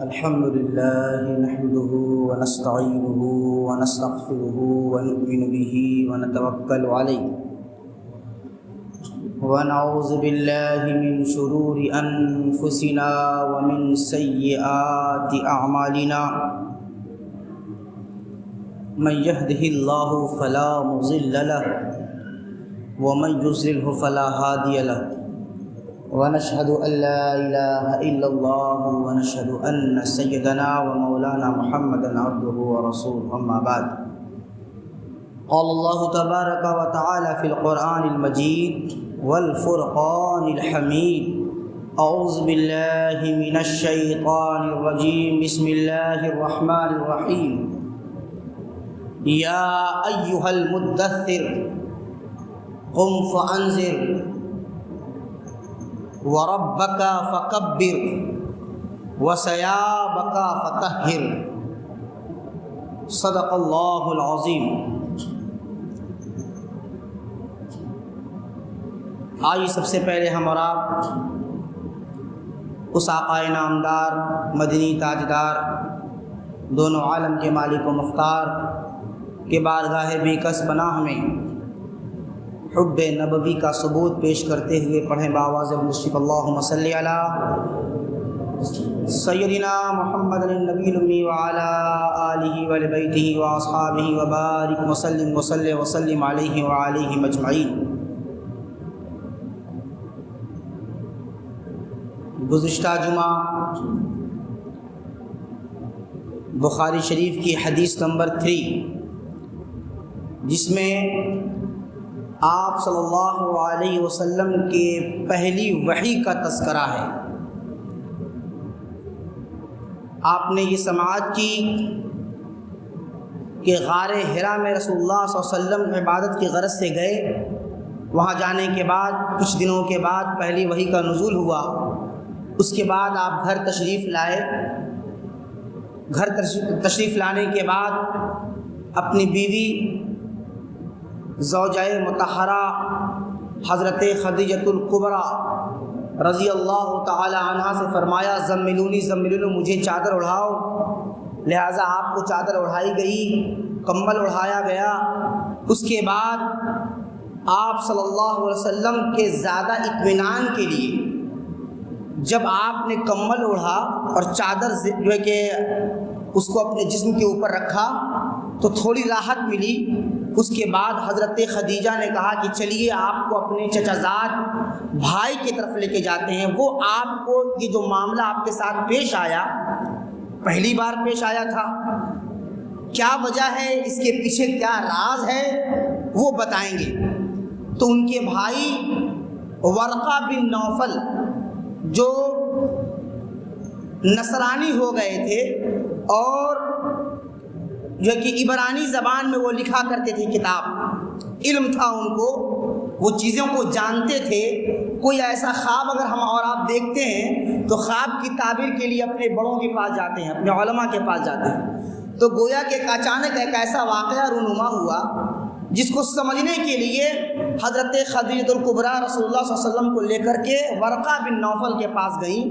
الحمد لله نحمده ونستعينه ونستغفره ونؤمن به ونتوكل عليه ونعوذ بالله من شرور أنفسنا ومن سيئات أعمالنا من يهده الله فلا مضل له ومن يضلل فلا هادي له ونشهد أن لا إله إلا الله ونشهد أن سيدنا ومولانا محمدا عبده ورسوله أما بعد قال الله تبارك وتعالى في القرآن المجيد والفرقان الحميد أعوذ بالله من الشيطان الرجيم بسم الله الرحمن الرحيم يا أيها المدثر قم فأنذر وربك فكبر وثيابك فطهر صدق اللہ العظیم۔ آئیے سب سے پہلے ہم اور آپ اس آقا نامدار مدنی تاجدار دونوں عالم کے مالک و مختار کے بارگاہ بے کس پناہ میں حب نبوی کا ثبوت پیش کرتے ہوئے پڑھیں بآواز مشرف اللہم صلی علی سیدنا محمد النبی الامی وعلی آلہ وبیتہ واصحابہ وبارک وسلم علیہ وعلیہ مجمعین۔ گزشتہ جمعہ بخاری شریف کی حدیث نمبر 3 جس میں آپ صلی اللہ علیہ وسلم کے پہلی وحی کا تذکرہ ہے، آپ نے یہ سماعت کی کہ غار حرا میں رسول اللہ صلی اللہ علیہ وسلم عبادت کی غرض سے گئے، وہاں جانے کے بعد کچھ دنوں کے بعد پہلی وحی کا نزول ہوا، اس کے بعد آپ گھر تشریف لائے، گھر تشریف لانے کے بعد اپنی بیوی زوجہ مطہرہ حضرت خدیجۃ الکبریٰ رضی اللہ تعالی عنہا سے فرمایا زملونی مجھے چادر اڑھاؤ، لہٰذا آپ کو چادر اڑھائی گئی، کمبل اڑھایا گیا۔ اس کے بعد آپ صلی اللہ علیہ وسلم کے زیادہ اطمینان کے لیے جب آپ نے کمبل اڑھا اور چادر جو ہے کہ اس کو اپنے جسم کے اوپر رکھا تو تھوڑی راحت ملی۔ اس کے بعد حضرت خدیجہ نے کہا کہ چلیے آپ کو اپنے چچا زاد بھائی کی طرف لے کے جاتے ہیں، وہ آپ کو یہ جو معاملہ آپ کے ساتھ پیش آیا پہلی بار پیش آیا تھا، کیا وجہ ہے، اس کے پیچھے کیا راز ہے، وہ بتائیں گے۔ تو ان کے بھائی ورقہ بن نوفل جو نصرانی ہو گئے تھے اور جو کہ عبرانی زبان میں وہ لکھا کرتے تھے کتاب، علم تھا ان کو، وہ چیزوں کو جانتے تھے۔ کوئی ایسا خواب اگر ہم اور آپ دیکھتے ہیں تو خواب کی تعبیر کے لیے اپنے بڑوں کے پاس جاتے ہیں، اپنے علماء کے پاس جاتے ہیں۔ تو گویا کہ اچانک ایک ایسا واقعہ رونما ہوا جس کو سمجھنے کے لیے حضرت خدیجۃ الکبریٰ رسول اللہ صلی اللہ علیہ وسلم کو لے کر کے ورقہ بن نوفل کے پاس گئیں۔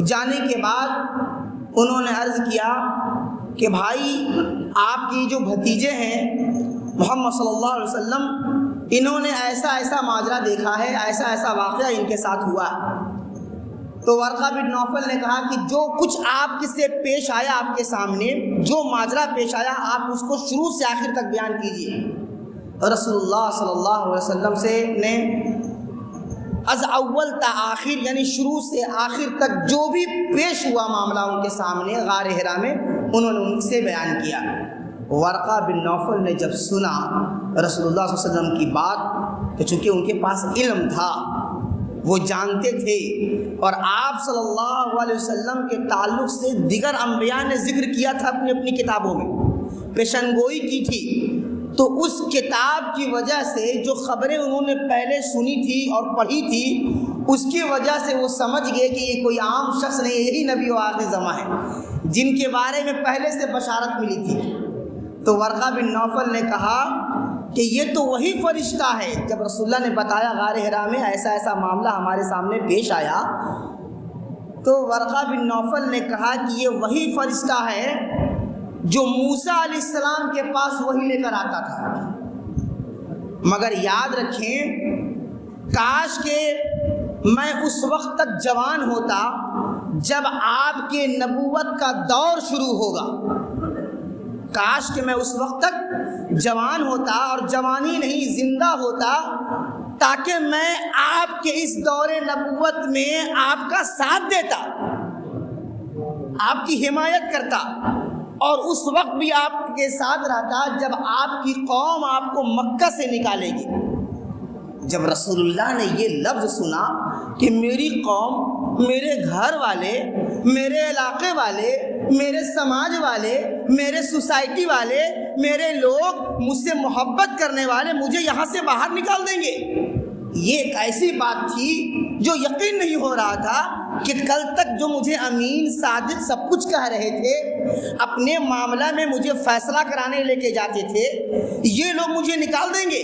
جانے کے بعد انہوں نے عرض کیا کہ بھائی آپ کی جو بھتیجے ہیں محمد صلی اللہ علیہ وسلم، انہوں نے ایسا ماجرا دیکھا ہے، ایسا واقعہ ان کے ساتھ ہوا ہے۔ تو ورقہ بن نوفل نے کہا کہ جو کچھ آپ سے پیش آیا آپ کے سامنے، جو ماجرا پیش آیا آپ اس کو شروع سے آخر تک بیان کیجیے۔ رسول اللہ صلی اللہ علیہ وسلم سے نے از اول تا آخر یعنی شروع سے آخر تک جو بھی پیش ہوا معاملہ ان کے سامنے غار حرا میں انہوں نے ان سے بیان کیا۔ ورقہ بن نوفل نے جب سنا رسول اللہ صلی اللہ علیہ وسلم کی بات، تو چونکہ ان کے پاس علم تھا، وہ جانتے تھے، اور آپ صلی اللہ علیہ وسلم کے تعلق سے دیگر انبیاء نے ذکر کیا تھا اپنی کتابوں میں، پیشن گوئی کی تھی، تو اس کتاب کی وجہ سے جو خبریں انہوں نے پہلے سنی تھی اور پڑھی تھی، اس کی وجہ سے وہ سمجھ گئے کہ یہ کوئی عام شخص نہیں، یہی نبی و آخر زمان ہے جن کے بارے میں پہلے سے بشارت ملی تھی۔ تو ورقہ بن نوفل نے کہا کہ یہ تو وہی فرشتہ ہے۔ جب رسول اللہ نے بتایا غار حرا میں ایسا معاملہ ہمارے سامنے پیش آیا، تو ورقہ بن نوفل نے کہا کہ یہ وہی فرشتہ ہے جو موسیٰ علیہ السلام کے پاس وہی لے کر آتا تھا، مگر یاد رکھیں کاش کہ میں اس وقت تک جوان ہوتا جب آپ کے نبوت کا دور شروع ہوگا، کاش کہ میں اس وقت تک جوان ہوتا اور جوانی نہیں زندہ ہوتا، تاکہ میں آپ کے اس دور نبوت میں آپ کا ساتھ دیتا، آپ کی حمایت کرتا، اور اس وقت بھی آپ کے ساتھ رہتا جب آپ کی قوم آپ کو مکہ سے نکالے گی۔ جب رسول اللہ نے یہ لفظ سنا کہ میری قوم، میرے گھر والے، میرے علاقے والے، میرے سماج والے، میرے سوسائٹی والے، میرے لوگ مجھ سے محبت کرنے والے مجھے یہاں سے باہر نکال دیں گے، یہ ایک ایسی بات تھی جو یقین نہیں ہو رہا تھا کہ کل تک جو مجھے امین صادق سب کچھ کہہ رہے تھے، اپنے معاملہ میں مجھے فیصلہ کرانے لے کے جاتے تھے، یہ لوگ مجھے نکال دیں گے۔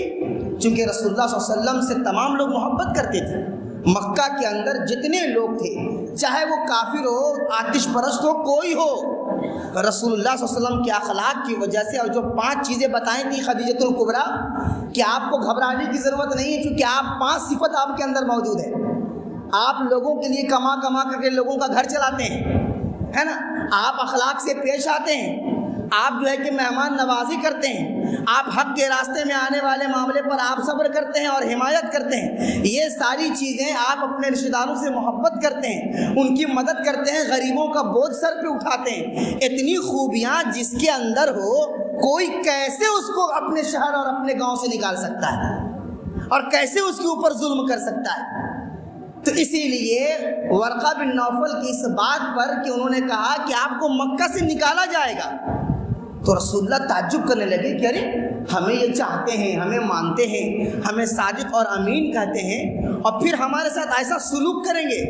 چونکہ رسول اللہ صلی اللہ علیہ وسلم سے تمام لوگ محبت کرتے تھے، مکہ کے اندر جتنے لوگ تھے، چاہے وہ کافر ہو، آتش پرست ہو، کوئی ہو، رسول اللہ صلی اللہ علیہ وسلم کے اخلاق کی وجہ سے، اور جو 5 چیزیں بتائیں تھیں خدیجۃ الکبریٰ کہ آپ کو گھبرانے کی ضرورت نہیں ہے، کیونکہ آپ 5 صفت آپ کے اندر موجود ہے۔ آپ لوگوں کے لیے کما کر کے لوگوں کا گھر چلاتے ہیں، ہے نا، آپ اخلاق سے پیش آتے ہیں، آپ جو ہے کہ مہمان نوازی کرتے ہیں، آپ حق کے راستے میں آنے والے معاملے پر آپ صبر کرتے ہیں اور حمایت کرتے ہیں، یہ ساری چیزیں آپ اپنے رشتہ داروں سے محبت کرتے ہیں، ان کی مدد کرتے ہیں، غریبوں کا بوجھ سر پہ اٹھاتے ہیں۔ اتنی خوبیاں جس کے اندر ہو، کوئی کیسے اس کو اپنے شہر اور اپنے گاؤں سے نکال سکتا ہے اور کیسے اس کے اوپر ظلم کر سکتا ہے؟ تو اسی لیے ورقہ بن نوفل کی اس بات پر کہ انہوں نے کہا کہ آپ کو مکہ سے نکالا جائے گا، تو رسول اللہ تعجب کرنے لگے کہ ارے ہمیں یہ چاہتے ہیں، ہمیں مانتے ہیں، ہمیں صادق اور امین کہتے ہیں، اور پھر ہمارے ساتھ ایسا سلوک کریں گے؟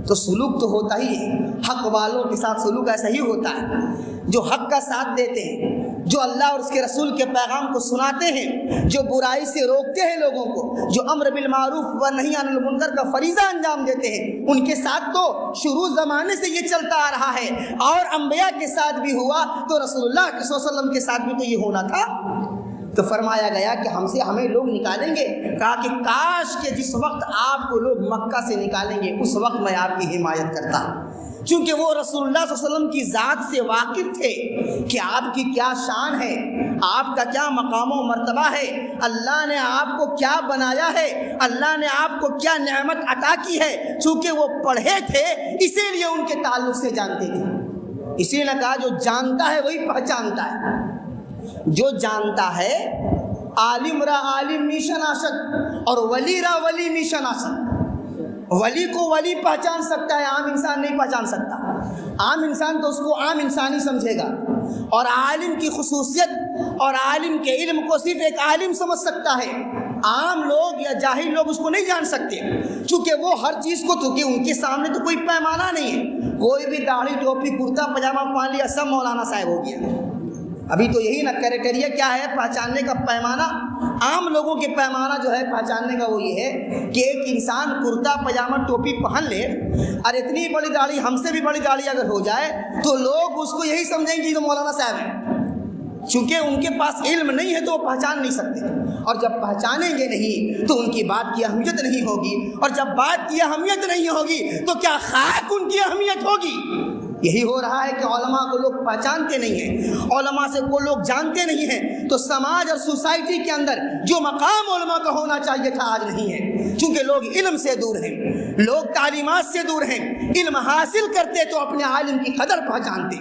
تو سلوک تو ہوتا ہی ہے، حق والوں کے ساتھ سلوک ایسا ہی ہوتا ہے، جو حق کا ساتھ دیتے ہیں، جو اللہ اور اس کے رسول کے پیغام کو سناتے ہیں، جو برائی سے روکتے ہیں لوگوں کو، جو امر بالمعروف و نہی عن المنکر کا فریضہ انجام دیتے ہیں، ان کے ساتھ تو شروع زمانے سے یہ چلتا آ رہا ہے، اور انبیاء کے ساتھ بھی ہوا تو رسول اللہ صلی اللہ علیہ وسلم کے ساتھ بھی تو یہ ہونا تھا۔ تو فرمایا گیا کہ ہمیں لوگ نکالیں گے، کہا کہ کاش کہ جس وقت آپ کو لوگ مکہ سے نکالیں گے اس وقت میں آپ کی حمایت کرتا، چونکہ وہ رسول اللہ صلی اللہ علیہ وسلم کی ذات سے واقف تھے کہ آپ کی کیا شان ہے، آپ کا کیا مقام و مرتبہ ہے، اللہ نے آپ کو کیا بنایا ہے، اللہ نے آپ کو کیا نعمت عطا کی ہے، چونکہ وہ پڑھے تھے اسی لیے ان کے تعلق سے جانتے تھے۔ اسی نے کہا جو جانتا ہے وہی پہچانتا ہے، جو جانتا ہے عالم را عالم می شناسد اور ولی را ولی می شناسد۔ ولی کو ولی پہچان سکتا ہے، عام انسان نہیں پہچان سکتا، عام انسان تو اس کو عام انسانی سمجھے گا، اور عالم کی خصوصیت اور عالم کے علم کو صرف ایک عالم سمجھ سکتا ہے، عام لوگ یا جاہل لوگ اس کو نہیں جان سکتے، چونکہ وہ ہر چیز کو، چونکہ ان کے سامنے تو کوئی پیمانہ نہیں ہے، کوئی بھی داڑھی ٹوپی کرتا پاجامہ پہن لیا سب مولانا صاحب ہو گیا۔ ابھی تو یہی نا کرائٹیریا کیا ہے پہچاننے کا پیمانہ، عام لوگوں کے پیمانہ جو ہے پہچاننے کا وہ یہ ہے کہ ایک انسان کرتا پاجامہ ٹوپی پہن لے اور اتنی بڑی داڑھی، ہم سے بھی بڑی داڑھی اگر ہو جائے تو لوگ اس کو یہی سمجھیں گے کہ تو مولانا صاحب ہیں، چونکہ ان کے پاس علم نہیں ہے تو وہ پہچان نہیں سکتے، اور جب پہچانیں گے نہیں تو ان کی بات کی اہمیت نہیں ہوگی، اور جب بات کی اہمیت نہیں ہوگی تو کیا خاک ان کی اہمیت ہوگی؟ یہی ہو رہا ہے کہ علماء کو لوگ پہچانتے نہیں ہیں، علماء سے کو لوگ جانتے نہیں ہیں، تو سماج اور سوسائٹی کے اندر جو مقام علماء کا ہونا چاہیے تھا آج نہیں ہے، چونکہ لوگ علم سے دور ہیں، لوگ تعلیمات سے دور ہیں، علم حاصل کرتے تو اپنے عالم کی قدر پہچانتے۔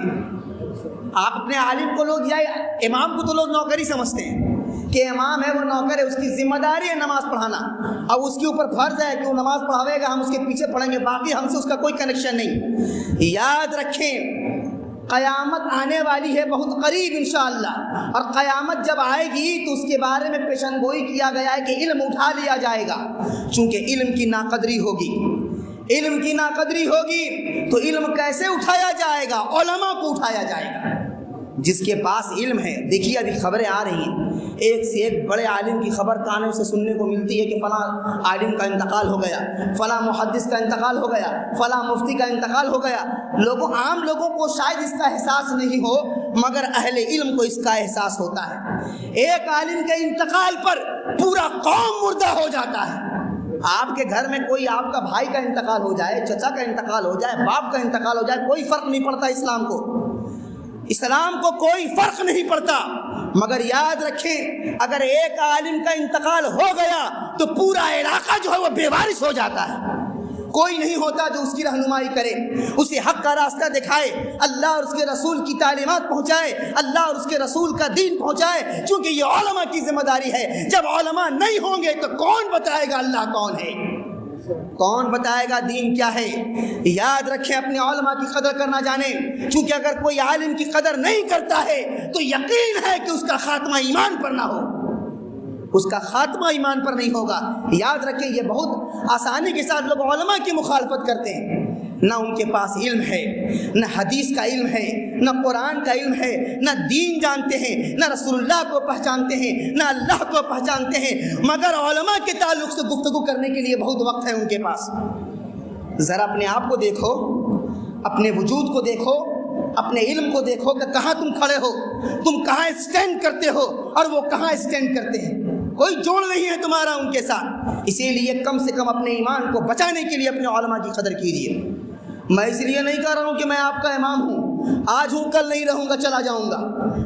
آپ اپنے عالم کو لوگ یا امام کو تو لوگ نوکری سمجھتے ہیں کہ امام ہے وہ نوکر ہے، اس کی ذمہ داری ہے نماز پڑھانا، اب اس کے اوپر فرض ہے کہ وہ نماز پڑھاوے گا، ہم اس کے پیچھے پڑھیں گے، باقی ہم سے اس کا کوئی کنیکشن نہیں۔ یاد رکھیں قیامت آنے والی ہے بہت قریب انشاءاللہ، اور قیامت جب آئے گی تو اس کے بارے میں پیشن گوئی کیا گیا ہے کہ علم اٹھا لیا جائے گا، چونکہ علم کی ناقدری ہوگی، علم کی ناقدری ہوگی تو علم کیسے اٹھایا جائے گا؟ علماء کو اٹھایا جائے گا، جس کے پاس علم ہے. دیکھیے ابھی خبریں آ رہی ہیں، ایک سے ایک بڑے عالم کی خبر کانوں سے سننے کو ملتی ہے کہ فلاں عالم کا انتقال ہو گیا، فلاں محدث کا انتقال ہو گیا، فلاں مفتی کا انتقال ہو گیا. عام لوگوں کو شاید اس کا احساس نہیں ہو، مگر اہل علم کو اس کا احساس ہوتا ہے. ایک عالم کے انتقال پر پورا قوم مردہ ہو جاتا ہے. آپ کے گھر میں کوئی آپ کا بھائی کا انتقال ہو جائے، چچا کا انتقال ہو جائے، باپ کا انتقال ہو جائے، کوئی فرق نہیں پڑتا اسلام کو کوئی فرق نہیں پڑتا. مگر یاد رکھیں اگر ایک عالم کا انتقال ہو گیا تو پورا علاقہ جو ہے وہ بے وارث ہو جاتا ہے. کوئی نہیں ہوتا جو اس کی رہنمائی کرے، اسے حق کا راستہ دکھائے، اللہ اور اس کے رسول کی تعلیمات پہنچائے، اللہ اور اس کے رسول کا دین پہنچائے. چونکہ یہ علماء کی ذمہ داری ہے. جب علماء نہیں ہوں گے تو کون بتائے گا اللہ کون ہے، کون بتائے گا دین کیا ہے. یاد رکھیں اپنے علماء کی قدر کرنا جانیں. چونکہ اگر کوئی عالم کی قدر نہیں کرتا ہے تو یقین ہے کہ اس کا خاتمہ ایمان پر نہ ہو، اس کا خاتمہ ایمان پر نہیں ہوگا. یاد رکھیں یہ بہت آسانی کے ساتھ لوگ علماء کی مخالفت کرتے ہیں. نہ ان کے پاس علم ہے، نہ حدیث کا علم ہے، نہ قرآن کا علم ہے، نہ دین جانتے ہیں، نہ رسول اللہ کو پہچانتے ہیں، نہ اللہ کو پہچانتے ہیں. مگر علماء کے تعلق سے گفتگو کرنے کے لیے بہت وقت ہے ان کے پاس. ذرا اپنے آپ کو دیکھو، اپنے وجود کو دیکھو، اپنے علم کو دیکھو کہ کہاں تم کھڑے ہو، تم کہاں اسٹینڈ کرتے ہو اور وہ کہاں اسٹینڈ کرتے ہیں. کوئی جوڑ نہیں ہے تمہارا ان کے ساتھ. اسی لیے کم سے کم اپنے ایمان کو بچانے کے لیے اپنے علماء کی قدر کیجیے. میں اس لیے نہیں کہہ رہا ہوں کہ میں آپ کا امام ہوں، آج ہوں کل نہیں رہوں گا چلا جاؤں گا.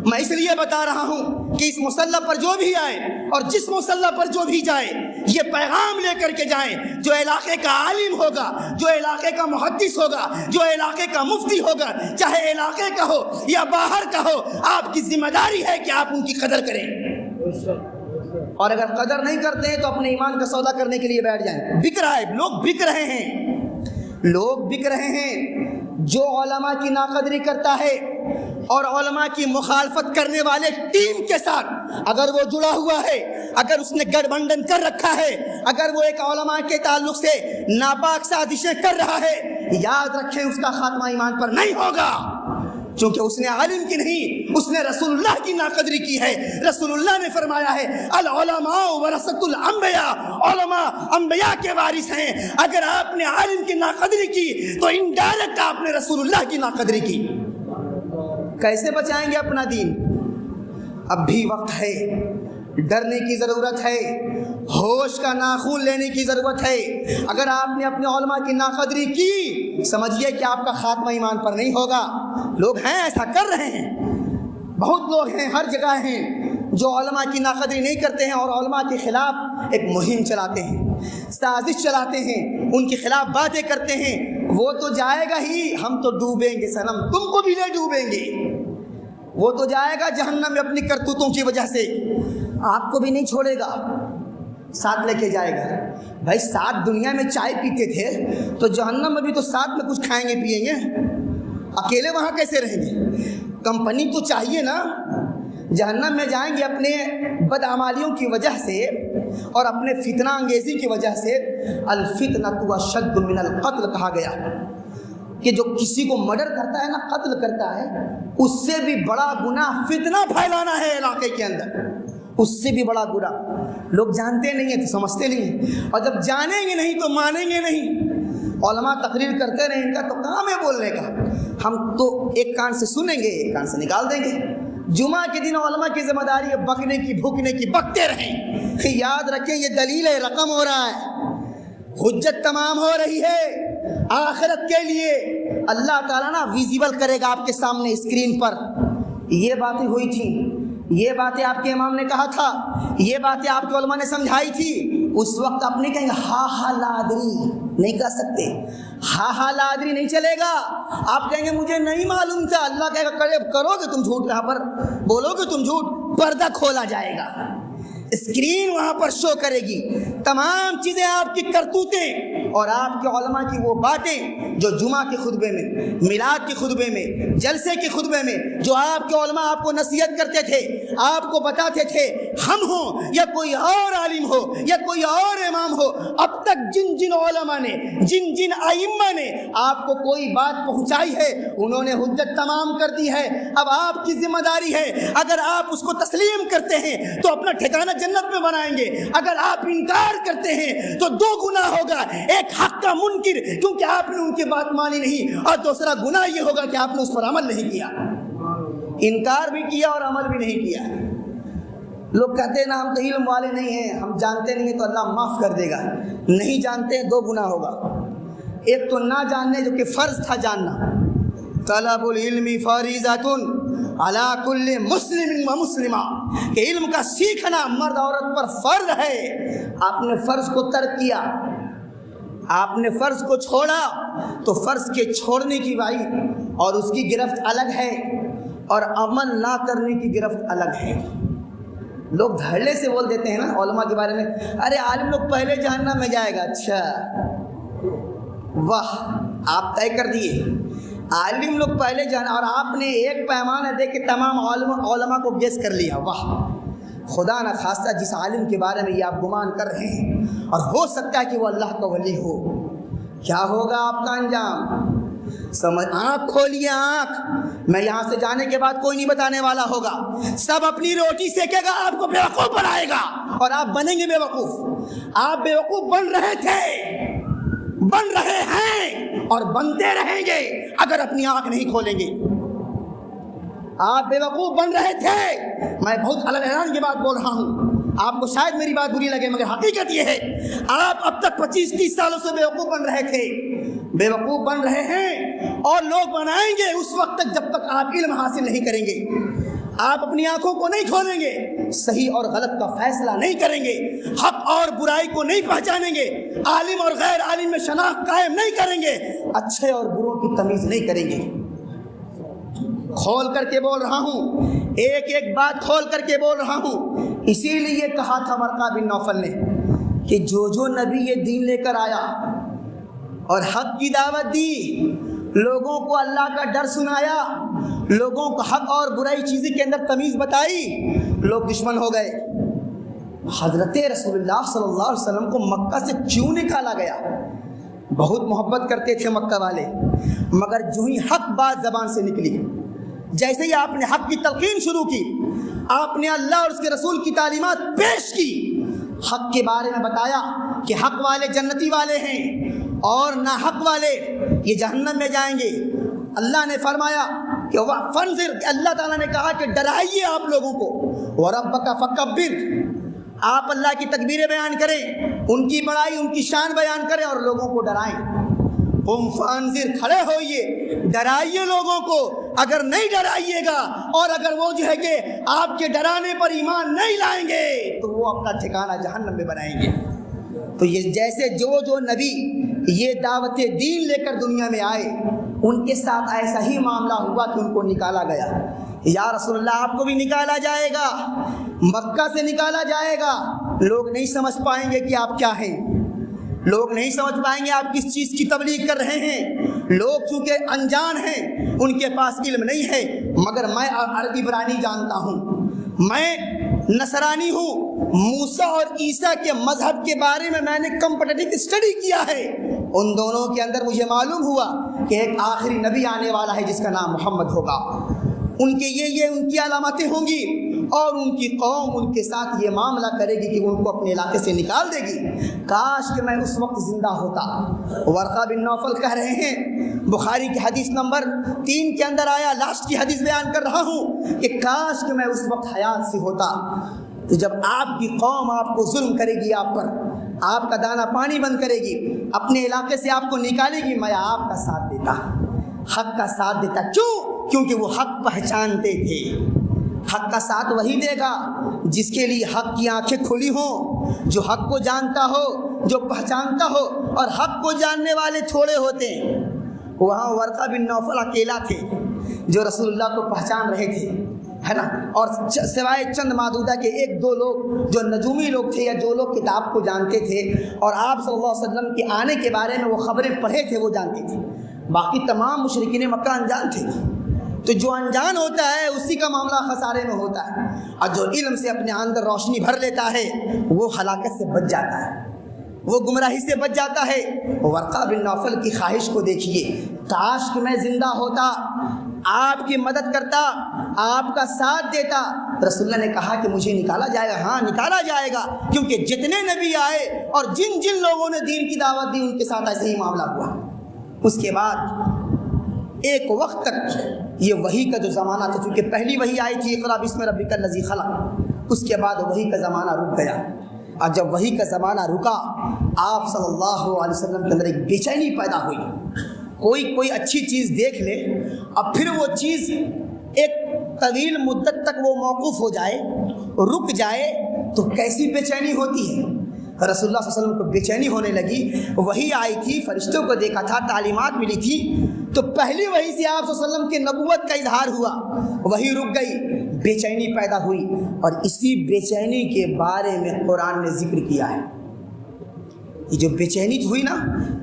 میں اس لیے بتا رہا ہوں کہ اس مصلی پر جو بھی آئے اور جس مصلی پر جو بھی جائے یہ پیغام لے کر کے جائیں. جو علاقے کا عالم ہوگا، جو علاقے کا محدث ہوگا، جو علاقے کا مفتی ہوگا، چاہے علاقے کا ہو یا باہر کا ہو، آپ کی ذمہ داری ہے کہ آپ ان کی قدر کریں. اور اگر قدر نہیں کرتے ہیں تو اپنے ایمان کا سودا کرنے کے لیے بیٹھ جائیں. بک رہا ہے، لوگ بک رہے ہیں، لوگ بک رہے ہیں. جو علماء کی ناقدری کرتا ہے اور علماء کی مخالفت کرنے والے ٹیم کے ساتھ اگر وہ جڑا ہوا ہے، اگر اس نے گٹھ بنڈن کر رکھا ہے، اگر وہ ایک علماء کے تعلق سے ناپاک سازشیں کر رہا ہے، یاد رکھیں اس کا خاتمہ ایمان پر نہیں ہوگا. چونکہ اس نے عالم کی نہیں، اس نے رسول اللہ کی ناقدری کی ہے. رسول اللہ نے فرمایا ہے العلماء ورثۃ الانبیاء، علماء انبیاء کے وارث ہیں. اگر آپ نے عالم کی ناقدری کی تو انڈائریکٹ آپ نے رسول اللہ کی ناقدری کی. کیسے بچائیں گے اپنا دین؟ اب بھی وقت ہے، ڈرنے کی ضرورت ہے، ہوش کا ناخون لینے کی ضرورت ہے. اگر آپ نے اپنے علماء کی ناقدری کی سمجھیے کہ آپ کا خاتمہ ایمان پر نہیں ہوگا. لوگ ہیں ایسا کر رہے ہیں، بہت لوگ ہیں، ہر جگہ ہیں جو علماء کی ناقدری نہیں کرتے ہیں اور علماء کے خلاف ایک مہم چلاتے ہیں، سازش چلاتے ہیں، ان کے خلاف باتیں کرتے ہیں. وہ تو جائے گا ہی، ہم تو ڈوبیں گے صنم، تم کو بھی لے ڈوبیں گے. وہ تو جائے گا جہنم میں اپنی کرتوتوں کی وجہ سے، آپ کو بھی نہیں چھوڑے گا، ساتھ لے کے جائے گا. بھائی ساتھ دنیا میں چائے پیتے تھے تو جہنم میں بھی تو ساتھ میں کچھ کھائیں گے پیئیں گے. اکیلے وہاں کیسے رہیں گے؟ کمپنی تو چاہیے نا. جہنم میں جائیں گے اپنے بدعمالیوں کی وجہ سے اور اپنے فتنہ انگیزی کی وجہ سے. الفتنۃ اشد من القتل کہا گیا کہ جو کسی کو مرڈر کرتا ہے نا، قتل کرتا ہے، اس سے بھی بڑا گناہ فتنہ پھیلانا ہے علاقے کے اندر، اس سے بھی بڑا گناہ. لوگ جانتے نہیں ہیں تو سمجھتے نہیں ہیں، اور جب جانیں گے نہیں تو مانیں گے نہیں. علماء تقریر کرتے رہیں، ان کا تو کام ہے بولنے کا. ہم تو ایک کان سے سنیں گے ایک کان سے نکال دیں گے. جمعہ کے دن علماء کی ذمہ داری ہے بکنے کی، بھوکنے کی، بکتے رہیں. یاد رکھیں یہ دلیل ہے، رقم ہو رہا ہے، حجت تمام ہو رہی ہے. آخرت کے لیے اللہ تعالیٰ نا ویزیبل کرے گا آپ کے سامنے اسکرین پر. یہ باتیں ہوئی تھیں، یہ باتیں آپ کے امام نے کہا تھا، یہ باتیں آپ کے علماء نے سمجھائی تھی. اس وقت آپ نہیں کہیں گے ہا ہا لادری، نہیں کہہ سکتے. ہا ہا لادری نہیں چلے گا. آپ کہیں گے مجھے نہیں معلوم تھا. اللہ کہے گا کرو گے تم جھوٹ، یہاں پر بولو گے تم جھوٹ، پردہ کھولا جائے گا، اسکرین وہاں پر شو کرے گی تمام چیزیں، آپ کی کرتوتیں اور آپ کے علماء کی وہ باتیں جو جمعہ کے خطبے میں، میلاد کے خطبے میں، جلسے کے خطبے میں جو آپ کے علماء آپ کو نصیحت کرتے تھے، آپ کو بتاتے تھے ہم ہوں یا کوئی اور عالم ہو یا کوئی اور امام ہو، اب تک جن جن علماء نے، جن جن ائمہ نے آپ کو کوئی بات پہنچائی ہے انہوں نے حجت تمام کر دی ہے۔ اب آپ کی ذمہ داری ہے، اگر آپ اس کو تسلیم کرتے ہیں تو اپنا ٹھکانہ جنت میں بنائیں گے، اگر آپ انکار کرتے ہیں تو دو گناہ ہوگا، ایک حق کا منکر کیونکہ آپ نے ان کی بات مانی نہیں، اور دوسرا گناہ یہ ہوگا کہ آپ نے اس پر عمل نہیں کیا، انکار بھی کیا اور عمل بھی نہیں کیا۔ لوگ کہتے ہیں نا ہم تو علم والے نہیں ہیں، ہم جانتے نہیں ہیں تو اللہ معاف کر دے گا۔ نہیں جانتے ہیں دو گناہ ہوگا، ایک تو نہ جاننے جو کہ فرض تھا جاننا، طلب العلم فریضۃ علی کل مسلم و مسلمہ، کہ علم کا سیکھنا مرد عورت پر فرض ہے۔ آپ نے فرض کو ترک کیا، آپ نے فرض کو چھوڑا تو فرض کے چھوڑنے کی وعید اور اس کی گرفت الگ ہے، اور عمل نہ کرنے کی گرفت الگ ہے۔ لوگ دھڑلے سے بول دیتے ہیں نا علماء کے بارے میں، ارے عالم لوگ پہلے جہنم میں جائے گا۔ اچھا واہ، آپ طے کر دیے عالم لوگ پہلے جانا، اور آپ نے ایک پیمانہ دے کے تمام علماء کو گیس کر لیا۔ واہ، خدا نہ خاصہ جس عالم کے بارے میں یہ آپ گمان کر رہے ہیں، اور ہو سکتا ہے کہ وہ اللہ کا ولی ہو، کیا ہوگا آپ کا انجام؟ سمجھ، آنکھ کھولیے آنکھ، میں یہاں سے جانے کے بعد کوئی نہیں بتانے والا ہوگا، سب اپنی روٹی سیکھے گا، آپ کو بیوقوف بنائے گا اور آپ بنیں گے بیوقوف۔ آپ بیوقوف بن رہے تھے، بن رہے ہیں اور بنتے رہیں گے اگر اپنی آنکھ نہیں کھولیں گے۔ آپ بیوقوف بن رہے تھے، میں بہت اعلان کی بات بول رہا ہوں، آپ کو شاید میری بات بری لگے مگر حقیقت یہ ہے، آپ اب تک 25-30 سالوں سے بیوقوف بن رہے تھے، بیوقوف بن رہے ہیں اور لوگ بنائیں گے اس وقت تک جب تک آپ علم حاصل نہیں کریں گے، آپ اپنی آنکھوں کو نہیں کھولیں گے، صحیح اور غلط کا فیصلہ نہیں کریں گے، حق اور برائی کو نہیں پہچانیں گے، عالم اور غیر عالم میں شناخت قائم نہیں کریں گے، اچھے اور بروں کی تمیز نہیں کریں گے۔ کھول کر کے بول رہا ہوں، ایک ایک بات کھول کر کے بول رہا ہوں۔ اسی لیے کہا تھا ورقہ بن نوفل نے کہ جو نبی یہ دین لے کر آیا اور حق کی دعوت دی، لوگوں کو اللہ کا ڈر سنایا، لوگوں کو حق اور برائی چیزیں کے اندر تمیز بتائی، لوگ دشمن ہو گئے۔ حضرت رسول اللہ صلی اللہ علیہ وسلم کو مکہ سے کیوں نکالا گیا؟ بہت محبت کرتے تھے مکہ والے، مگر جو ہی حق بات زبان سے نکلی، جیسے ہی آپ نے حق کی تلقین شروع کی، آپ نے اللہ اور اس کے رسول کی تعلیمات پیش کی، حق کے بارے میں بتایا کہ حق والے جنتی والے ہیں اور ناحق والے یہ جہنم میں جائیں گے۔ اللہ نے فرمایا کہ فَانذِرْ، اللہ تعالیٰ نے کہا کہ ڈرائیے آپ لوگوں کو، وَرَبَّكَ فَكَبِّرْ، آپ اللہ کی تکبیریں بیان کریں، ان کی بڑائی، ان کی شان بیان کریں اور لوگوں کو ڈرائیں۔ قُمْ فَانذِرْ، کھڑے ہوئیے، ڈرائیے لوگوں کو۔ اگر نہیں ڈرائیے گا اور اگر وہ جو ہے کہ آپ کے ڈرانے پر ایمان نہیں لائیں گے تو وہ اپنا ٹھکانہ جہنم میں بنائیں گے۔ تو یہ جیسے جو نبی یہ دعوت دین لے کر دنیا میں آئے، ان کے ساتھ ایسا ہی معاملہ ہوا کہ ان کو نکالا گیا۔ یا رسول اللہ آپ کو بھی نکالا جائے گا، مکہ سے نکالا جائے گا، لوگ نہیں سمجھ پائیں گے کہ آپ کیا ہیں، لوگ نہیں سمجھ پائیں گے آپ کس چیز کی تبلیغ کر رہے ہیں۔ لوگ چونکہ انجان ہیں، ان کے پاس علم نہیں ہے، مگر میں عربی عبرانی جانتا ہوں، میں نصرانی ہوں، موسیٰ اور عیسیٰ کے مذہب کے بارے میں نے کمپٹیٹو اسٹڈی کیا ہے، ان دونوں کے اندر مجھے معلوم ہوا کہ ایک آخری نبی آنے والا ہے جس کا نام محمد ہوگا، ان کے یہ ان کی علامتیں ہوں گی، اور ان کی قوم ان کے ساتھ یہ معاملہ کرے گی کہ ان کو اپنے علاقے سے نکال دے گی۔ کاش کہ میں اس وقت زندہ ہوتا۔ ورقہ بن نوفل کہہ رہے ہیں، بخاری کی حدیث نمبر 3 کے اندر آیا، لاسٹ کی حدیث بیان کر رہا ہوں کہ کاش کہ میں اس وقت حیات سے ہوتا، تو جب آپ کی قوم آپ کو ظلم کرے گی، آپ پر آپ کا دانہ پانی بند کرے گی، اپنے علاقے سے آپ کو نکالے گی، میں آپ کا ساتھ دیتا، حق کا ساتھ دیتا۔ کیوں؟ کیونکہ وہ حق پہچانتے تھے۔ حق کا ساتھ وہی دے گا جس کے لیے حق کی آنکھیں کھلی ہوں، جو حق کو جانتا ہو، جو پہچانتا ہو، اور حق کو جاننے والے تھوڑے ہوتے ہیں۔ وہاں ورقہ بن نوفل اکیلا تھے جو رسول اللہ کو پہچان رہے تھے، ہے نا، اور سوائے چند معدودہ کے 1-2 لوگ جو نجومی لوگ تھے یا جو لوگ کتاب کو جانتے تھے اور آپ صلی اللہ علیہ وسلم کے آنے کے بارے میں وہ خبریں پڑھے تھے وہ جانتے تھے، باقی تمام مشرکین مکہ انجان تھے۔ تو جو انجان ہوتا ہے اسی کا معاملہ خسارے میں ہوتا ہے، اور جو علم سے اپنے اندر روشنی بھر لیتا ہے وہ ہلاکت سے بچ جاتا ہے، وہ گمراہی سے بچ جاتا ہے۔ ورقہ بن نوفل کی خواہش کو دیکھیے، کاش کہ میں زندہ ہوتا، آپ کی مدد کرتا، آپ کا ساتھ دیتا۔ رسول اللہ نے کہا کہ مجھے نکالا جائے گا؟ ہاں نکالا جائے گا، کیونکہ جتنے نبی آئے اور جن جن لوگوں نے دین کی دعوت دی ان کے ساتھ ایسے ہی معاملہ ہوا۔ اس کے بعد ایک وقت تک یہ وحی کا جو زمانہ تھا، چونکہ پہلی وحی آئی تھی اقرا بسم ربک الذی خلق، اس کے بعد وحی کا زمانہ رک گیا، اور جب وحی کا زمانہ رکا آپ صلی اللہ علیہ وسلم کے اندر ایک بے چینی پیدا ہوئی۔ کوئی اچھی چیز دیکھ لے اور پھر وہ چیز ایک طویل مدت تک وہ موقوف ہو جائے، رک جائے، تو کیسی بے چینی ہوتی ہے۔ رسول اللہ صلی اللہ علیہ وسلم کو بے چینی ہونے لگی، وحی آئی تھی، فرشتوں کو دیکھا تھا، تعلیمات ملی تھی، تو پہلی وحی سے آپ صلی اللہ علیہ وسلم کے نبوت کا اظہار ہوا، وحی رک گئی، بے چینی پیدا ہوئی، اور اسی بے چینی کے بارے میں قرآن نے ذکر کیا ہے۔ یہ جو بے چینی ہوئی نا،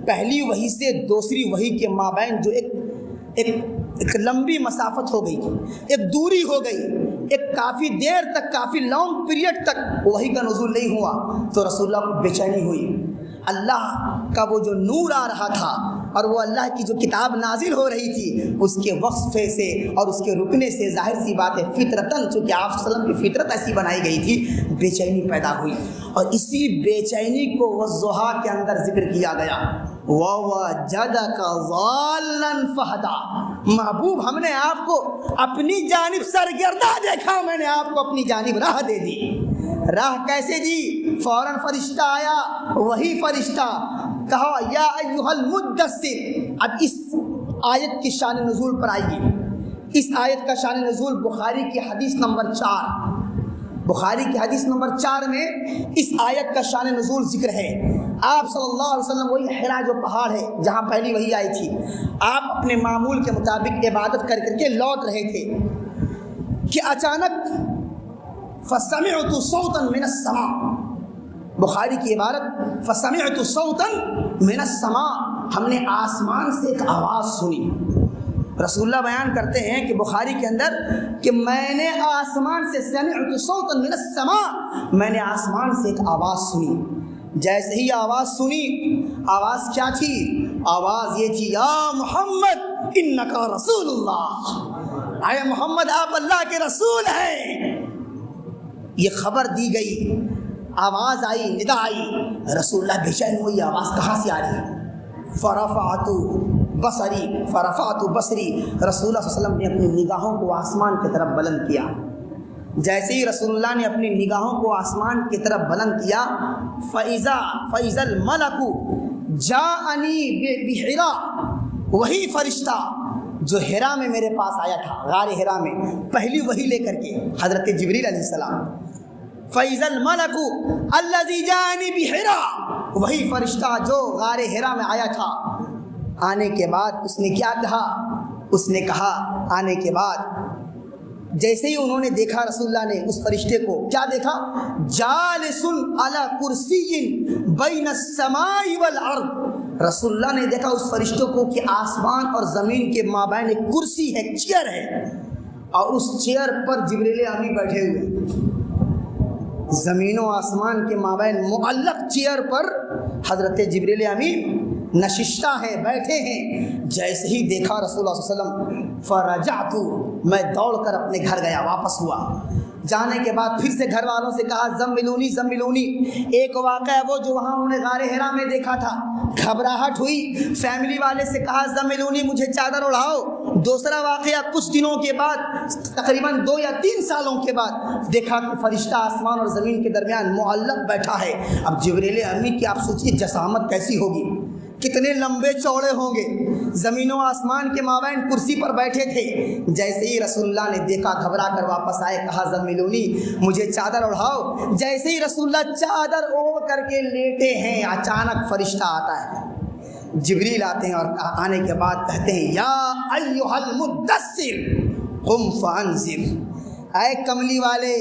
پہلی وحی سے دوسری وحی کے مابین جو ایک لمبی مسافت ہو گئی، ایک دوری ہو گئی، ایک کافی دیر تک، کافی لانگ پیریڈ تک وحی کا نزول نہیں ہوا، تو رسول اللہ کو بے چینی ہوئی۔ اللہ کا وہ جو نور آ رہا تھا اور وہ اللہ کی جو کتاب نازل ہو رہی تھی، اس کے وقفے سے اور اس کے رکنے سے ظاہر سی بات ہے فطرتاً، چونکہ آپ صلی اللہ علیہ وسلم کی فطرت ایسی بنائی گئی تھی، بے چینی پیدا ہوئی، اور اسی بے چینی کو والضحیٰ کے اندر ذکر کیا گیا۔ وَوَجَدَكَ ضَالًّا فَهَدَىٰ، محبوب ہم نے آپ کو اپنی جانب سرگردہ دیکھا، میں نے آپ کو اپنی جانب راہ دے دی۔ راہ کیسے دی؟ فوراً فرشتہ آیا، وہی فرشتہ کہا یا ایھا المدثر۔ اب اس آیت کی شان نزول پر آئیے، اس آیت کا شان نزول بخاری کی حدیث نمبر 4، بخاری کی حدیث نمبر 4 میں اس آیت کا شان نزول ذکر ہے۔ آپ صلی اللہ علیہ وسلم وہی حرا جو پہاڑ ہے جہاں پہلی وحی آئی تھی، آپ اپنے معمول کے مطابق عبادت کر کر کے لوٹ رہے تھے کہ اچانک فَسَمِعْتُ صَوْتًا مِنَ السَّمَاءِ، بخاری کی عبارت فَسَمِعْتُ صَوْتًا مِنَ السَّمَاءِ، ہم نے آسمان سے ایک آواز سنی۔ رسول اللہ بیان کرتے ہیں کہ بخاری کے اندر کہ میں نے آسمان سے سمعت صوتا من السماء، میں نے آسمان سے ایک آواز سنی۔ جیسے ہی آواز سنی، آواز کیا تھی؟ آواز یہ تھی یا محمد انکا رسول اللہ، اے محمد آپ اللہ کے رسول ہیں۔ یہ خبر دی گئی، آواز آئی، ندا آئی، رسول اللہ بے چین ہوئی، آواز کہاں سے آ رہی ہے؟ فرفعت بصری، رسول اللہ صلی اللہ علیہ وسلم نے اپنی نگاہوں کو آسمان کی طرف بلند کیا۔ جیسے ہی رسول اللہ نے اپنی نگاہوں کو آسمان کی طرف بلند کیا، فَإِذَا الْمَلَكُ جَاءَنِي بِحِرَا، وہی فرشتہ جو حرا میں میرے پاس آیا تھا، غار حرا میں پہلی وحی لے کر کے، حضرت جبریل علیہ السلام، فَإِذَا الْمَلَكُ الَّذِي جَاءَنِي بِحِرَا، وہی فرشتہ جو غار حرا میں آیا تھا۔ آنے کے بعد اس نے کیا کہا؟ اس نے کہا آنے کے بعد جیسے ہی انہوں نے دیکھا رسول اللہ نے اس فرشتے کو، کیا دیکھا؟ جالس علی کرسی بین السماء والارض، رسول اللہ نے دیکھا اس فرشتوں کو کہ آسمان اور زمین کے مابین ایک کرسی ہے، ایک چیئر ہے، اور اس چیئر پر جبریل امی بیٹھے ہوئے، زمین و آسمان کے مابین معلق چیئر پر حضرت جبریل امی نشستہ ہیں، بیٹھے ہیں۔ جیسے ہی دیکھا رسول اللہ صلی اللہ علیہ وسلم، فرجعت، میں دوڑ کر اپنے گھر گیا، واپس ہوا۔ جانے کے بعد پھر سے گھر والوں سے کہا زملونی زملونی، ایک واقعہ ہے وہ جو وہاں انہوں نے غار حرا میں دیکھا تھا، گھبراہٹ ہوئی، فیملی والے سے کہا زملونی، مجھے چادر اڑاؤ۔ دوسرا واقعہ کچھ دنوں کے بعد، تقریباً 2 یا 3 سالوں کے بعد دیکھا کہ فرشتہ آسمان اور زمین کے درمیان معلق بیٹھا ہے۔ اب جبریل امی کی آپ سوچیے جسامت کیسی ہوگی، کتنے لمبے چوڑے ہوں گے، زمین و آسمان کے مابین کرسی پر بیٹھے تھے۔ جیسے ہی رسول اللہ نے دیکھا، گھبرا کر واپس آئے، کہا زملونی، مجھے چادر اڑاؤ۔ جیسے ہی رسول اللہ چادر اوڑھ کر کے لیٹے ہیں، اچانک فرشتہ آتا ہے، جبریل آتے ہیں، اور آنے کے بعد کہتے ہیں یا ایھا المدثر قم فانذر، اے کملی والے،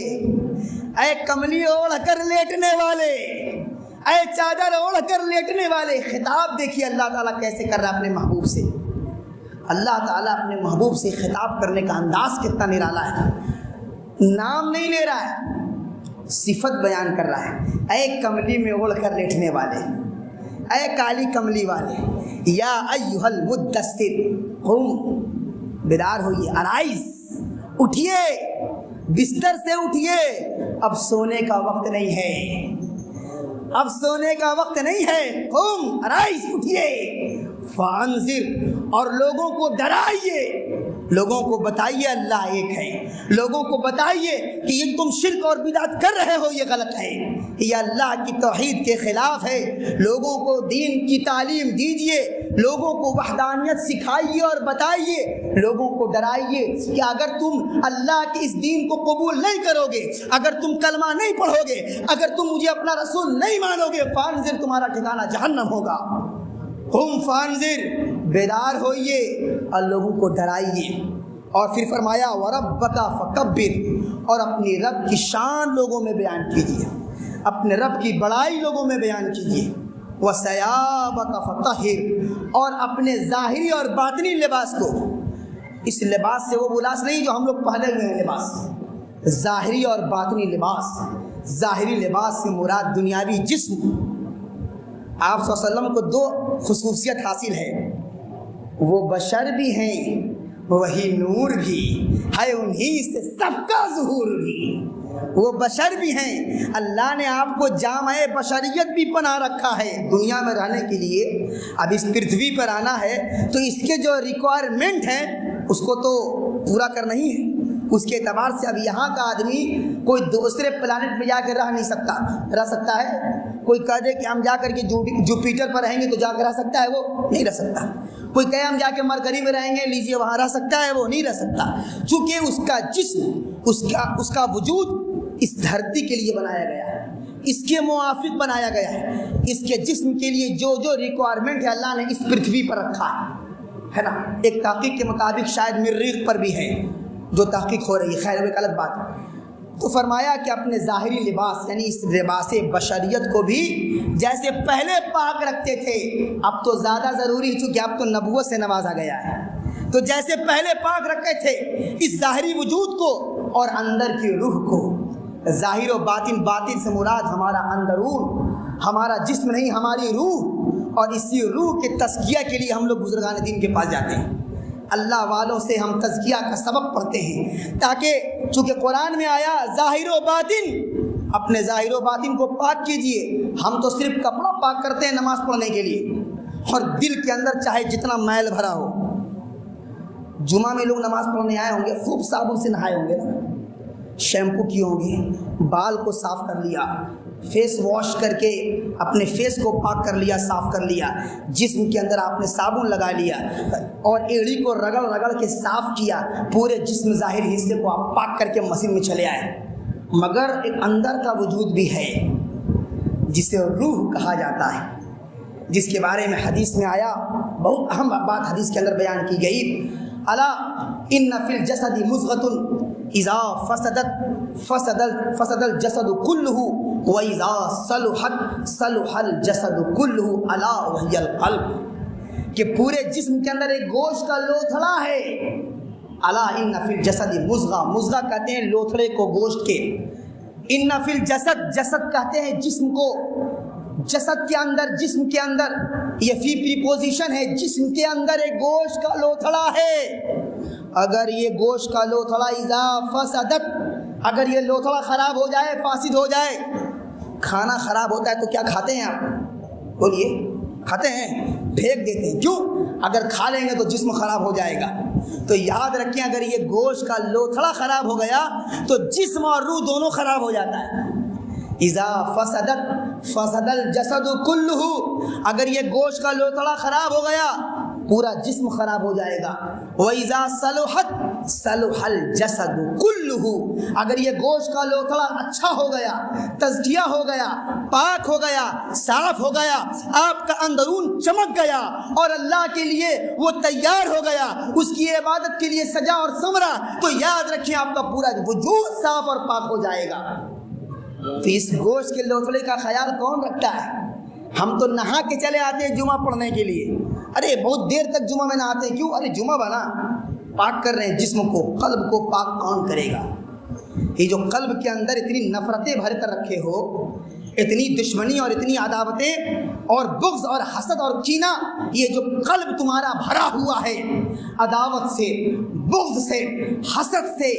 اے کملی اوڑھ کر لیٹنے والے، اے چادر اوڑھ کر لیٹنے والے۔ خطاب دیکھیے اللہ تعالیٰ کیسے کر رہا ہے اپنے محبوب سے۔ اللہ تعالیٰ اپنے محبوب سے خطاب کرنے کا انداز کتنا نرالا ہے. نام نہیں لے رہا ہے، صفت بیان کر رہا ہے. اے کملی میں اوڑھ کر لیٹنے والے، اے کالی کملی والے، یا ایھا المدثر قم، بیدار ہوئیے، ارائز، اٹھیے، بستر سے اٹھیے، اب سونے کا وقت نہیں ہے، اب سونے کا وقت نہیں ہے. قم، ارائز، اٹھیے. فانذر، اور لوگوں کو ڈرائیے، لوگوں کو بتائیے اللہ ایک ہے، لوگوں کو بتائیے کہ یہ تم شرک اور بدعت کر رہے ہو یہ غلط ہے، یہ اللہ کی توحید کے خلاف ہے. لوگوں کو دین کی تعلیم دیجیے، لوگوں کو وحدانیت سکھائیے اور بتائیے، لوگوں کو ڈرائیے کہ اگر تم اللہ کے اس دین کو قبول نہیں کرو گے، اگر تم کلمہ نہیں پڑھو گے، اگر تم مجھے اپنا رسول نہیں مانو گے، فانذر، تمہارا ٹھکانہ جہنم ہوگا. قم فانذر، بیدار ہوئیے اور لوگوں کو ڈرائیے. اور پھر فرمایا وَرَبَّكَ فَكَبِّرْ، اور اپنی رب کی شان لوگوں میں بیان کیجیے، اپنے رب کی بڑائی لوگوں میں بیان کیجیے. وَثِيَابَكَ فَطَهِّرْ، اور اپنے ظاہری اور باطنی لباس کو، اس لباس سے وہ لباس نہیں جو ہم لوگ پہنے ہوئے ہیں، لباس ظاہری اور باطنی لباس. ظاہری لباس سے مراد دنیاوی جسم. آپ صلی اللہ علیہ وسلم کو دو خصوصیت حاصل ہے، وہ بشر بھی ہیں، وہی نور بھی ہے، انہی سے سب کا ظہور بھی. وہ بشر بھی ہیں، اللہ نے آپ کو جامع بشریت بھی پہنا رکھا ہے. دنیا میں رہنے کے لیے اب اس پرتھوی پر آنا ہے تو اس کے جو ریکوائرمنٹ ہیں اس کو تو پورا کرنا ہی ہے. اس کے اعتبار سے اب یہاں کا آدمی کوئی دوسرے پلانٹ پہ جا کے رہ نہیں سکتا. رہ سکتا ہے کوئی کہہ دے کہ ہم جا کر کے جوپیٹر پر رہیں گے تو جا کے رہ سکتا ہے؟ وہ نہیں رہ سکتا. کوئی کہے ہم جا کے مرکری میں رہیں گے، لیجیے وہاں رہ سکتا ہے؟ وہ نہیں رہ سکتا، چونکہ اس کا جسم، اس کا وجود اس دھرتی کے لیے بنایا گیا ہے، اس کے موافق بنایا گیا ہے. اس کے جسم کے لیے جو جو ریکوائرمنٹ ہے اللہ نے اس پرتھوی پر رکھا ہے نا. ایک تحقیق کے مطابق شاید مریخ پر بھی ہے جو تحقیق ہو رہی ہے، خیر وہ ایک الگ بات ہے. تو فرمایا کہ اپنے ظاہری لباس یعنی اس لباس بشریت کو بھی جیسے پہلے پاک رکھتے تھے، اب تو زیادہ ضروری ہے چونکہ اب تو نبوت سے نوازا گیا ہے، تو جیسے پہلے پاک رکھتے تھے اس ظاہری وجود کو اور اندر کی روح کو. ظاہر و باطن، باطن سے مراد ہمارا اندرون، ہمارا جسم نہیں، ہماری روح. اور اسی روح کے تزکیہ کے لیے ہم لوگ بزرگان دین کے پاس جاتے ہیں. اللہ والوں سے ہم تزکیہ کا سبق پڑھتے ہیں تاکہ چونکہ قرآن میں آیا ظاہر و باطن، اپنے ظاہر و باطن کو پاک کیجئے. ہم تو صرف کپڑا پاک کرتے ہیں نماز پڑھنے کے لیے، اور دل کے اندر چاہے جتنا میل بھرا ہو. جمعہ میں لوگ نماز پڑھنے آئے ہوں گے، خوب صابن سے نہائے ہوں گے نا، شیمپو کیے ہوں گے، بال کو صاف کر لیا، فیس واش کر کے اپنے فیس کو پاک کر لیا، صاف کر لیا، جسم کے اندر آپ نے صابن لگا لیا اور ایڑی کو رگڑ رگڑ کے صاف کیا، پورے جسم ظاہر حصے کو آپ پاک کر کے مسجد میں چلے آئے. مگر ایک اندر کا وجود بھی ہے جسے روح کہا جاتا ہے، جس کے بارے میں حدیث میں آیا. بہت اہم بات حدیث کے اندر بیان کی گئی، الا ان فی الجسد مضغۃ اذا فسد الجسد كله واذا صلحت صلح الجسد كله الا وهي القلب. کہ پورے جسم کے اندر ایک گوشت کا لوتھڑا ہے. الا ان فی الجسد مضغہ، مضغہ کہتے ہیں لوتھڑے کو گوشت کے. ان فی الجسد، جسد کہتے ہیں جسم کو. جسد کے اندر، جسم کے اندر، یہ فی پریپوزیشن ہے، جسم کے اندر ایک گوشت کا لوتھڑا ہے. اگر یہ گوشت کا لوتھڑا اذا فسدت، اگر یہ لوتھڑا خراب ہو جائے، فاسد ہو جائے، کھانا خراب ہوتا ہے تو کیا کھاتے ہیں آپ؟ بولیے، کھاتے ہیں؟ پھینک دیتے ہیں. کیوں؟ اگر کھا لیں گے تو جسم خراب ہو جائے گا. تو یاد رکھیں اگر یہ گوشت کا لوتھڑا خراب ہو گیا تو جسم اور روح دونوں خراب ہو جاتا ہے. اذا فسدت فسد الجسد كله، اگر یہ گوشت کا لوتھڑا خراب ہو گیا پورا جسم خراب ہو جائے گا. وَإِذَا صَلُحَتْ صَلُحَ الْجَسَدُ كُلُّهُ، اگر یہ گوشت کا لوتھڑا اچھا ہو گیا، تزکیہ ہو گیا، پاک ہو گیا، صاف ہو گیا، آپ کا اندرون چمک گیا اور اللہ کے لیے وہ تیار ہو گیا، اس کی عبادت کے لیے سجا اور سنورا، تو یاد رکھیں آپ کا پورا وجود صاف اور پاک ہو جائے گا. تو اس گوشت کے لوتھڑے کا خیال کون رکھتا ہے؟ ہم تو نہا کے چلے آتے ہیں جمعہ پڑھنے کے لیے، ارے بہت دیر تک جمعہ میں نہ آتے ہیں، کیوں؟ ارے جمعہ بنا پاک کر رہے ہیں جسم کو، قلب کو پاک کون کرے گا؟ یہ جو قلب کے اندر اتنی نفرتیں بھر کر رکھے ہو، اتنی دشمنی اور اتنی عداوتیں اور بغض اور حسد اور کینہ، یہ جو قلب تمہارا بھرا ہوا ہے عداوت سے، بغض سے، حسد سے،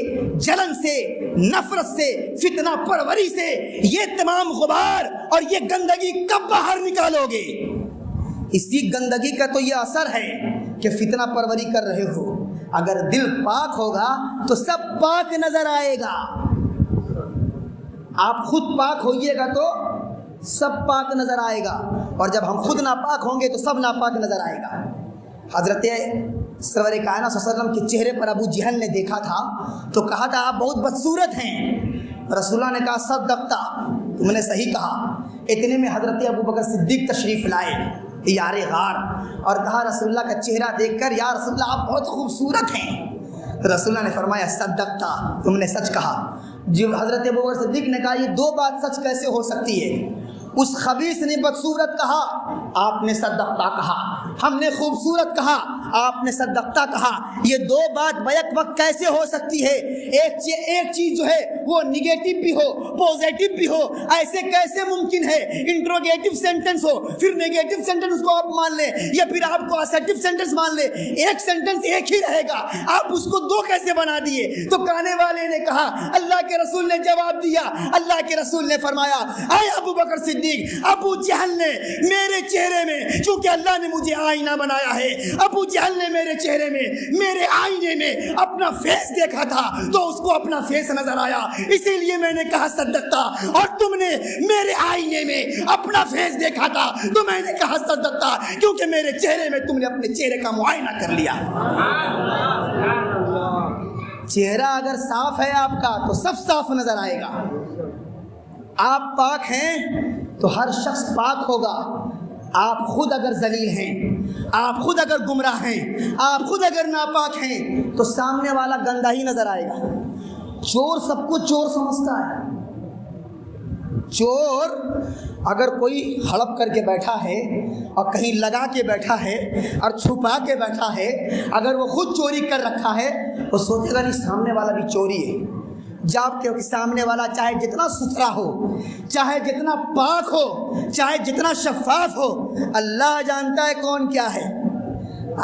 جلن سے، نفرت سے، فتنہ پروری سے، یہ تمام غبار اور یہ گندگی کب باہر نکالو گے؟ اسی گندگی کا تو یہ اثر ہے کہ فتنہ پروری کر رہے ہو۔ اگر دل پاک ہوگا تو سب پاک نظر آئے گا۔ آپ خود پاک ہوئیے گا تو سب پاک نظر آئے گا، اور جب ہم خود ناپاک ہوں گے تو سب ناپاک نظر آئے گا۔ حضرت سرور کائنات صلی اللہ علیہ وسلم کے چہرے پر ابو جہل نے دیکھا تھا تو کہا تھا آپ بہت بدصورت ہیں۔ رسول اللہ نے کہا صدقتا، تم نے صحیح کہا۔ اتنے میں حضرت ابو بکر صدیق تشریف لائے یار غار، اور کہا رسول اللہ کا چہرہ دیکھ کر یا رسول اللہ آپ بہت خوبصورت ہیں۔ رسول اللہ نے فرمایا صدقتا، تم نے سچ کہا۔ جب حضرت ابو بکر صدیق نے کہا یہ دو بات سچ کیسے ہو سکتی ہے؟ اس خبیث نے بدصورت کہا، آپ نے صدقتا کہا، ہم نے خوبصورت کہا، آپ نے صدقتا کہا، یہ دو بات بیک وقت کیسے ہو سکتی ہے؟ ایک چیز جو ہے وہ نگیٹو بھی ہو پوزیٹو بھی ہو، ایسے کیسے ممکن ہے؟ انٹروگیٹو سینٹنس ہو پھر نیگیٹو سینٹنس کو آپ مان لیں، یا پھر آپ کو اسرٹیو سینٹنس مان لیں، ایک سینٹنس ایک ہی رہے گا، آپ اس کو دو کیسے بنا دیے؟ تو کہنے والے نے کہا، اللہ کے رسول نے جواب دیا، اللہ کے رسول نے فرمایا اے ابو بکر صدیق، ابو جہل نے میرے چہرے میں، چونکہ اللہ نے مجھے آئینہ بنایا ہے، ابو جہل نے میرے چہرے میں، میرے آئینے میں اپنا فیس دیکھا تھا تو اس کو اپنا فیس نظر آیا، اسی لیے میں نے کہا صدقتا، اور تم نے میرے آئینے میں اپنا فیس دیکھا تھا تو میں نے کہا صدقتا، کیونکہ میرے چہرے میں تم نے اپنے چہرے کا معائنہ کر لیا۔ چہرہ اگر صاف ہے آپ کا تو سب صاف نظر آئے گا۔ آپ پاک ہیں تو ہر شخص پاک ہوگا۔ آپ خود اگر ذلیل ہیں، آپ خود اگر گمراہ ہیں، آپ خود اگر ناپاک ہیں تو سامنے والا گندہ ہی نظر آئے گا۔ چور سب کو چور سمجھتا ہے۔ چور اگر کوئی ہڑپ کر کے بیٹھا ہے اور کہیں لگا کے بیٹھا ہے اور چھپا کے بیٹھا ہے، اگر وہ خود چوری کر رکھا ہے وہ سوچے گا نہیں سامنے والا بھی چوری ہے۔ جب کہ سامنے والا چاہے جتنا ستھرا ہو، چاہے جتنا پاک ہو، چاہے جتنا شفاف ہو، اللہ جانتا ہے کون کیا ہے۔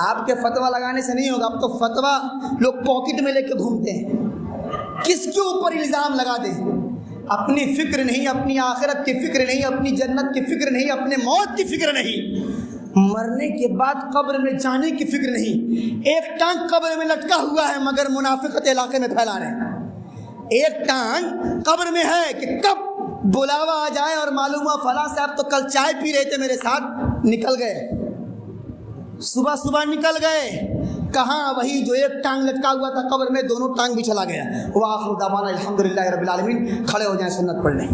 آپ کے فتویٰ لگانے سے نہیں ہوگا، اب تو فتویٰ لوگ پاکٹ میں لے کے گھومتے ہیں۔ کس کے اوپر الزام لگا دیں؟ اپنی فکر نہیں، اپنی آخرت کی فکر نہیں، اپنی جنت کی فکر نہیں، اپنے موت کی فکر نہیں، مرنے کے بعد قبر میں جانے کی فکر نہیں۔ ایک ٹانگ قبر میں لٹکا ہوا ہے مگر منافقت علاقے میں پھیلا رہے ہیں۔ ایک ٹانگ قبر میں ہے کہ کب بلاوا آ جائے اور معلوم ہوا فلاں صاحب تو کل چائے پی رہے تھے میرے ساتھ، نکل گئے، صبح نکل گئے، کہاں؟ وہی جو ایک ٹانگ لٹکا ہوا تھا قبر میں، دونوں ٹانگ بھی چلا گیا۔ وآخر دعوانا الحمدللہ رب العالمین۔ کھڑے ہو جائیں، سنت پڑھ لیں۔